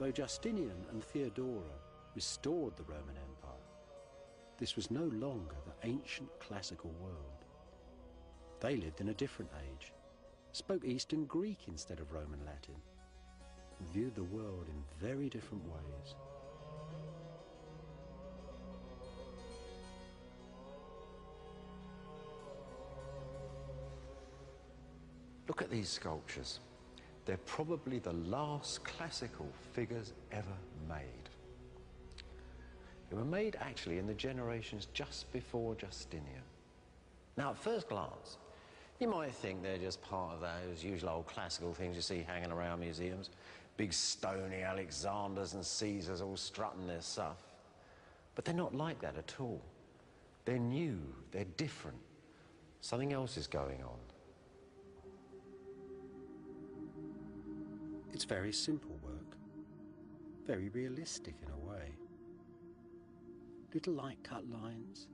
Though Justinian and Theodora restored the Roman Empire, this was no longer the ancient classical world. They lived in a different age, spoke Eastern Greek instead of Roman Latin, and viewed the world in very different ways. Look at these sculptures. They're probably the last classical figures ever made. They were made actually in the generations just before Justinian. Now, at first glance, you might think they're just part of those usual old classical things you see hanging around museums. Big stony Alexanders and Caesars all strutting their stuff. But they're not like that at all. They're new, they're different. Something else is going on. It's very simple work, very realistic in a way. Little light-cut lines,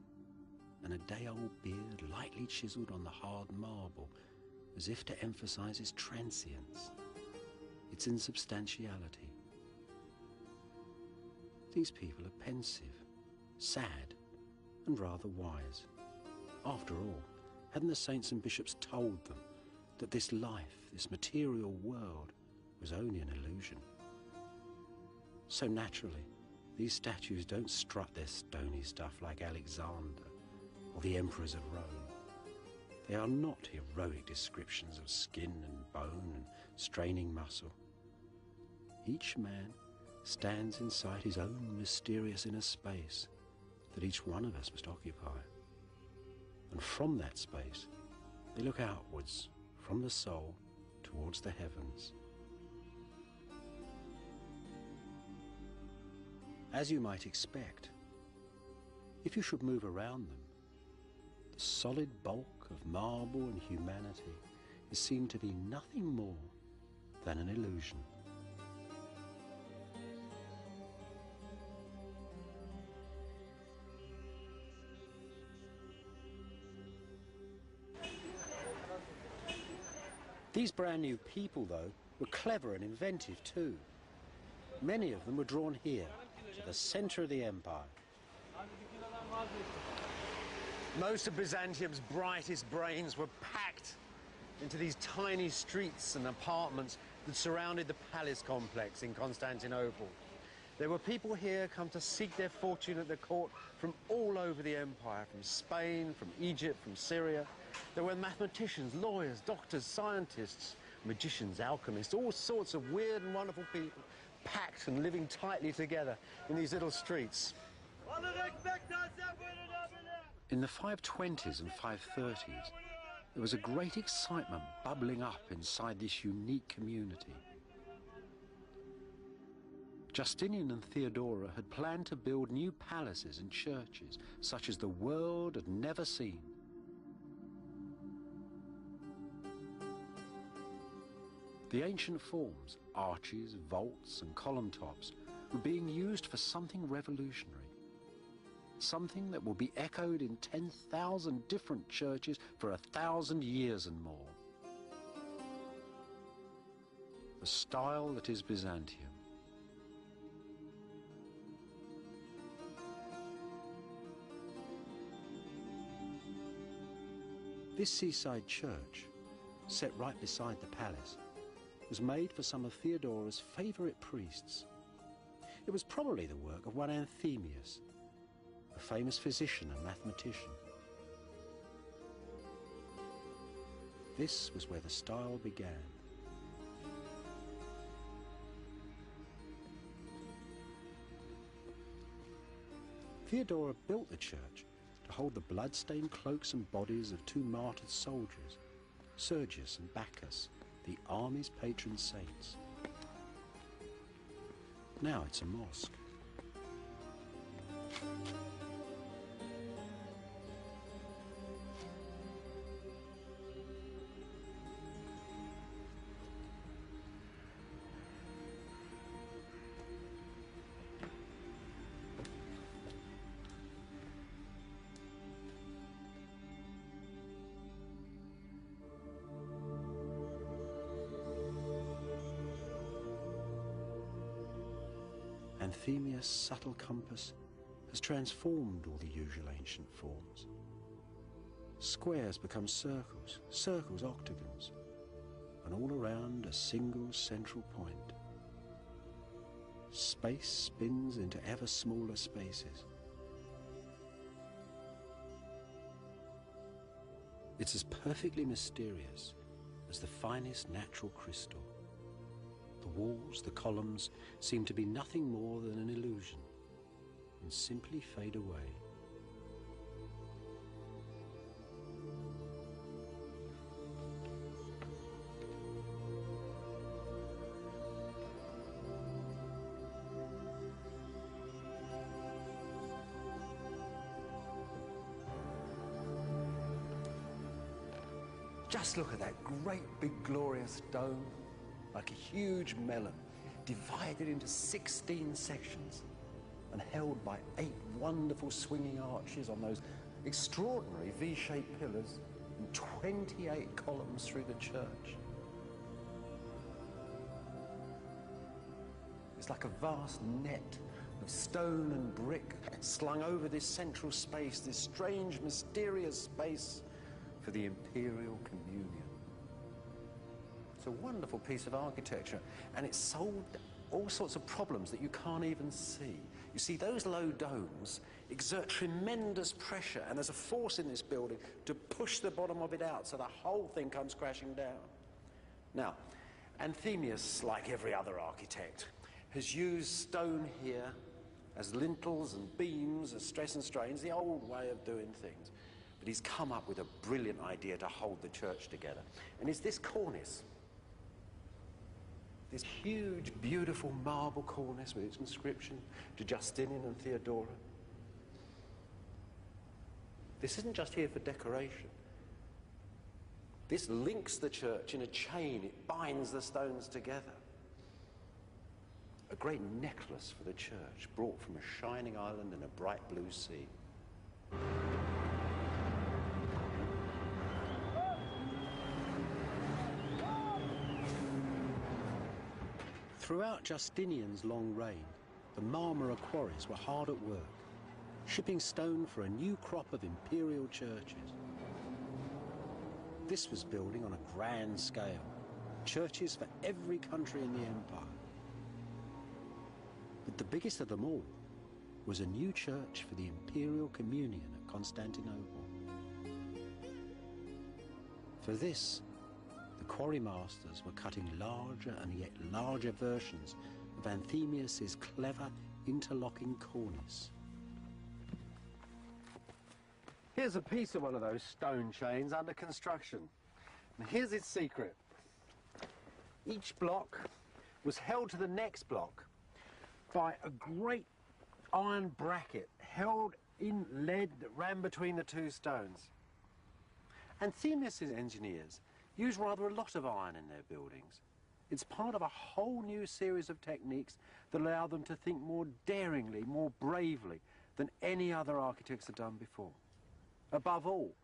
and a day-old beard lightly chiselled on the hard marble, as if to emphasise its transience, its insubstantiality. These people are pensive, sad, and rather wise. After all, hadn't the saints and bishops told them that this life, this material world, was only an illusion? So naturally, these statues don't strut their stony stuff like Alexander or the emperors of Rome. They are not heroic descriptions of skin and bone and straining muscle. Each man stands inside his own mysterious inner space that each one of us must occupy. And from that space, they look outwards from the soul towards the heavens. As you might expect, if you should move around them, the solid bulk of marble and humanity is seen to be nothing more than an illusion. These brand new people, though, were clever and inventive too. Many of them were drawn here, to the centre of the empire. Most of Byzantium's brightest brains were packed into these tiny streets and apartments that surrounded the palace complex in Constantinople. There were people here come to seek their fortune at the court from all over the empire, from Spain, from Egypt, from Syria. There were mathematicians, lawyers, doctors, scientists, magicians, alchemists, all sorts of weird and wonderful people packed and living tightly together in these little streets. In the 520s and 530s, there was a great excitement bubbling up inside this unique community. Justinian and Theodora had planned to build new palaces and churches such as the world had never seen. The ancient forms, arches, vaults and column tops, were being used for something revolutionary. Something that will be echoed in 10,000 different churches for 1,000 years and more. The style that is Byzantium. This seaside church, set right beside the palace, was made for some of Theodora's favourite priests. It was probably the work of one Anthemius, a famous physician and mathematician. This was where the style began. Theodora built the church to hold the blood-stained cloaks and bodies of two martyred soldiers, Sergius and Bacchus, the army's patron saints. Now it's a mosque. Anthemius' subtle compass has transformed all the usual ancient forms. Squares become circles, circles octagons, and all around a single central point. Space spins into ever smaller spaces. It's as perfectly mysterious as the finest natural crystal. The walls, the columns, seem to be nothing more than an illusion and simply fade away. Just look at that great big glorious dome, like a huge melon, divided into 16 sections and held by 8 wonderful swinging arches on those extraordinary V-shaped pillars and 28 columns through the church. It's like a vast net of stone and brick slung over this central space, this strange, mysterious space for the imperial communion. It's a wonderful piece of architecture, and it's solved all sorts of problems that you can't even see. You see, those low domes exert tremendous pressure, and there's a force in this building to push the bottom of it out so the whole thing comes crashing down. Now, Anthemius, like every other architect, has used stone here as lintels and beams, as stress and strains, the old way of doing things. But he's come up with a brilliant idea to hold the church together. And it's this cornice. This huge, beautiful marble cornice with its inscription to Justinian and Theodora. This isn't just here for decoration. This links the church in a chain. It binds the stones together. A great necklace for the church, brought from a shining island in a bright blue sea. Throughout Justinian's long reign, the Marmara quarries were hard at work, shipping stone for a new crop of imperial churches. This was building on a grand scale, churches for every country in the empire. But the biggest of them all was a new church for the imperial communion at Constantinople. For this, the quarry masters were cutting larger and yet larger versions of Anthemius' clever interlocking cornice. Here's a piece of one of those stone chains under construction. And here's its secret. Each block was held to the next block by a great iron bracket held in lead that ran between the two stones. Anthemius' engineers use rather a lot of iron in their buildings. It's part of a whole new series of techniques that allow them to think more daringly, more bravely than any other architects have done before. Above all,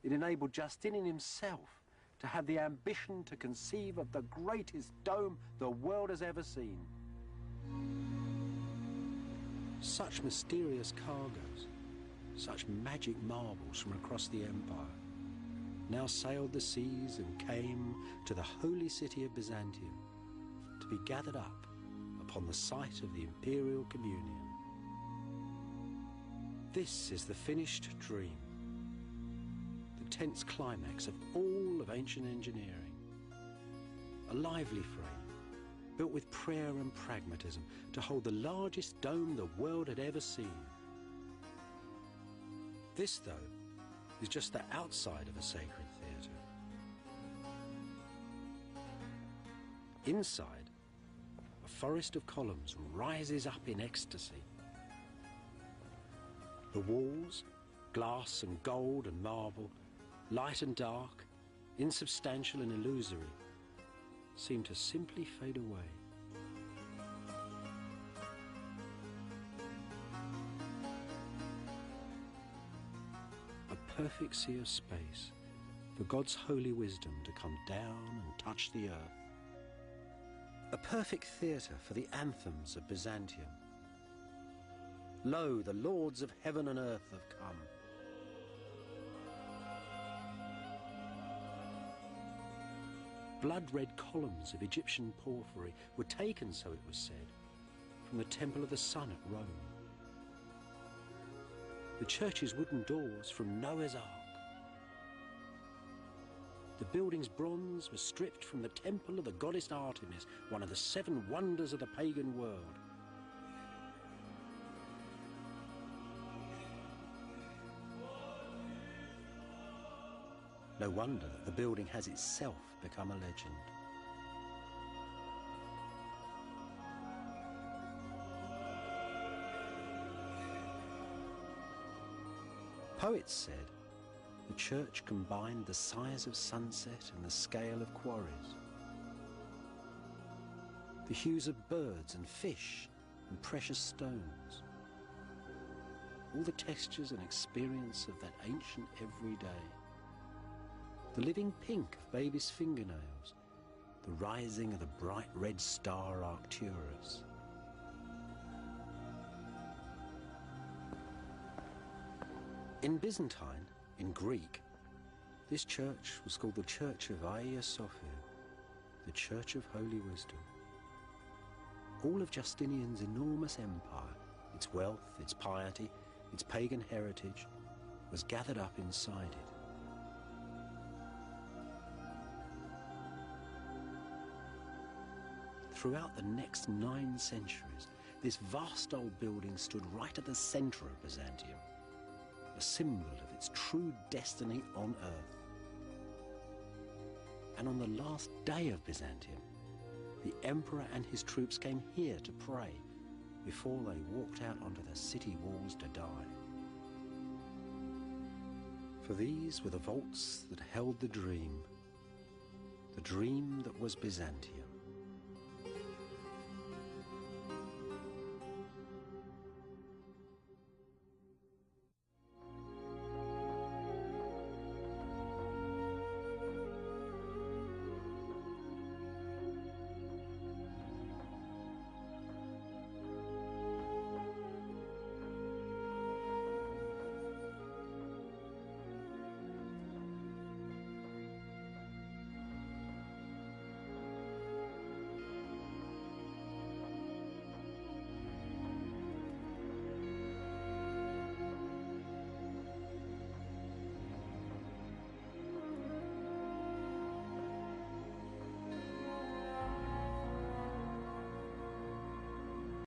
it enabled Justinian himself to have the ambition to conceive of the greatest dome the world has ever seen. Such mysterious cargoes, such magic marbles from across the empire, now sailed the seas and came to the holy city of Byzantium to be gathered up upon the site of the imperial communion. This is the finished dream, the tense climax of all of ancient engineering. A lively frame, built with prayer and pragmatism to hold the largest dome the world had ever seen. This, though, is just the outside of a sacred theatre. Inside, a forest of columns rises up in ecstasy. The walls, glass and gold and marble, light and dark, insubstantial and illusory, seem to simply fade away. A perfect sea of space for God's holy wisdom to come down and touch the earth. A perfect theatre for the anthems of Byzantium, Lo, the lords of heaven and earth have come. Blood-red columns of Egyptian porphyry were taken, so it was said, from the Temple of the Sun at Rome. The church's wooden doors from Noah's Ark. The building's bronze was stripped from the temple of the goddess Artemis, one of the 7 wonders of the pagan world. No wonder that the building has itself become a legend. Poets said the church combined the size of sunset and the scale of quarries, the hues of birds and fish and precious stones, all the textures and experience of that ancient everyday, the living pink of baby's fingernails, the rising of the bright red star Arcturus. In Byzantine, in Greek, this church was called the Church of Hagia Sophia, the Church of Holy Wisdom. All of Justinian's enormous empire, its wealth, its piety, its pagan heritage, was gathered up inside it. Throughout the next 9 centuries, this vast old building stood right at the centre of Byzantium, a symbol of its true destiny on earth. And on the last day of Byzantium, the emperor and his troops came here to pray before they walked out onto the city walls to die. For these were the vaults that held the dream that was Byzantium.